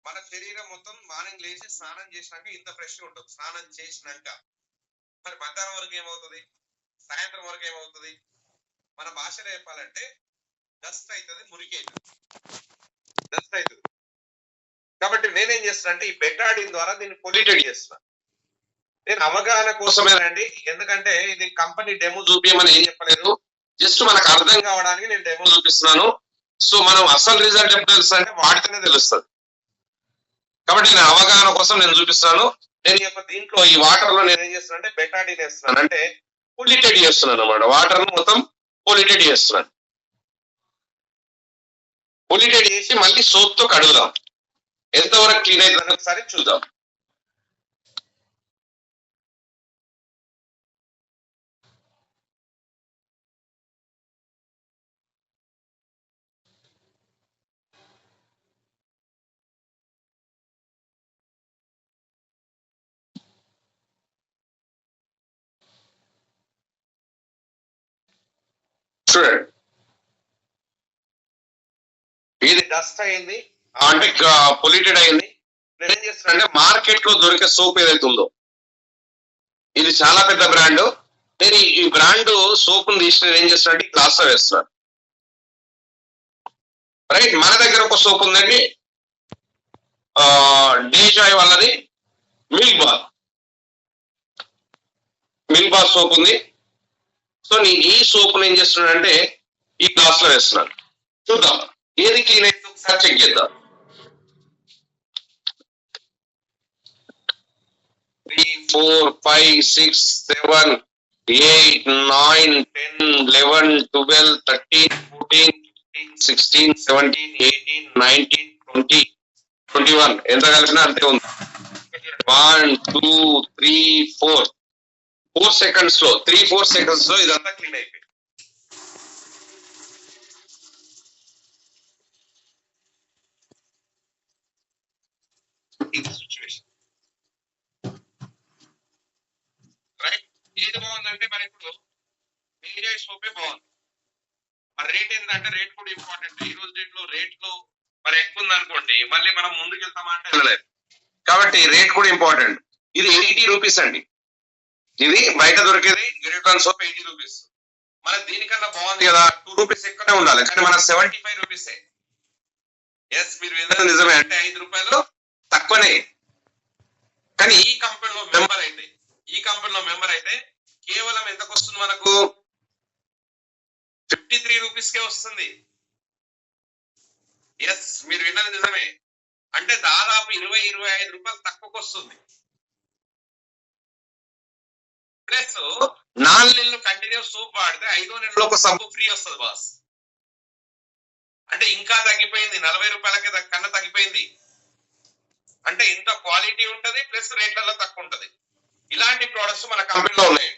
మన శరీరం మొత్తం మార్నింగ్ లేచి స్నానం చేసినాక ఇంత ఫ్రెష్ గా ఉంటుంది. స్నానం చేసినాక మరి మధ్యాహ్నం వరకు ఏమవుతుంది, సాయంత్రం వరకు ఏమవుతుంది? మన భాషలో చెప్పాలంటే డస్ట్ అవుతుంది, మురికి అవుతుంది, డస్ట్ అవుతుంది. కాబట్టి నేనేం చేస్తున్నా అంటే ఈ బెటాడిన్ ద్వారా దీన్ని పొల్యూటెడ్ చేస్తున్నా. నేను అవగాహన కోసమేనండి, ఎందుకంటే ఇది కంపెనీ డెమో చూపించమని ఏం చెప్పలేదు, జస్ట్ మనకు అర్థం కావడానికి నేను డెమో చూపిస్తున్నాను. సో మనం అసలు రిజల్ట్ ఎప్పుడు తెలుస్తుంది అంటే వాడితేనే తెలుస్తుంది. కాబట్టి నేను అవగాహన కోసం నేను చూపిస్తున్నాను. నేను దీంట్లో ఈ వాటర్ లో నేను ఏం చేస్తున్నాను అంటే బెటాడిన్ వేస్తున్నాను, అంటే పొల్యూటెడ్ చేస్తున్నాను అనమాట. వాటర్ మొత్తం పొల్యూటెడ్ చేస్తున్నాను. పొల్యూటెడ్ చేసి మళ్ళీ సోప్ తో కడుగుదాం. ఎంతవరకు క్లీన్ అవుతుందని ఒకసారి చూద్దాం. చూడండి, ఇది డస్ట్ అయింది అంటే పొల్యూటెడ్ అయింది. నేను ఏం చేస్తున్నా అంటే మార్కెట్ లో దొరికే సోప్ ఏదైతే ఉందో, ఇది చాలా పెద్ద బ్రాండ్. నేను ఈ బ్రాండ్ సోప్ తీసి నేను ఏం చేస్తున్నా అంటే గ్లాస్ లో వేస్తున్నాను. రైట్, మన దగ్గర ఒక సోప్ ఉందండి, డేజాయ్ వాళ్ళది మిల్క్ బార్ సోప్ ఉంది. సో నేను ఈ సోప్ ఏం చేస్తున్నానంటే ఈ గ్లాస్ లో వేస్తున్నాను. చూద్దాం ఏది క్లీన్ అయితే ఒకసారి చెక్ చేద్దాం. 3, 4, 5, 6, 7, 8, 9, 10, 11, 12, 13, 14, 15, 16, 17, 18, 19, 20, 21 ఎంత కలిపినా అంతే ఉంది. 1, 2, 3, 4 సెకండ్స్ లో 3-4 సెకండ్స్ లో ఇదంతా క్లీన్ అయిపోయింది. ఇది సిచ్యువేషన్. రైట్, ఏది బాగుందంటే మరి ఇప్పుడు డేజాయ్ సోపే బాగుంది. మరి రేట్ ఏంటంటే రేట్ కూడా ఇంపార్టెంట్. ఈ రోజు డేట్ లో రేట్లు మరి ఎక్కువ ఉందనుకోండి, మళ్ళీ మనం ముందుకు వెళ్తామంటే వెళ్ళలేదు. కాబట్టి రేట్ కూడా ఇంపార్టెంట్. ఇది 80 రూపీస్ అండి. ఇది బయట దొరికేది యూనికాన్ సోప్ 80 రూపీస్. మన దీనికన్నా బాగుంది కదా, 2 రూపీస్ ఎక్కువనే ఉండాలి, కానీ మన 75 రూపీసే. ఎస్, మీరు విన్నది నిజమే, అంటే 5 రూపాయలు తక్కువనే. కానీ ఈ కంపెనీలో మెంబర్ అయితే కేవలం ఎంతకు వస్తుంది మనకు? 53 రూపీస్కే వస్తుంది. ఎస్, మీరు విన్నది నిజమే, అంటే దాదాపు 20-25 రూపాయలు తక్కువకు వస్తుంది. ప్లస్ 4 నెలలు కంటిన్యూస్ సోప్ వాడితే 5వ నెలలో ఒక సబ్బు ఫ్రీ వస్తుంది బాస్. అంటే ఇంకా తగ్గిపోయింది, 40 రూపాయలకి కన్నా తగ్గిపోయింది. అంటే ఇంత క్వాలిటీ ఉంటది, ప్లస్ రేట్లలో తక్కువ ఉంటది. ఇలాంటి ప్రొడక్ట్స్ మన కంపెనీలో ఉన్నాయి.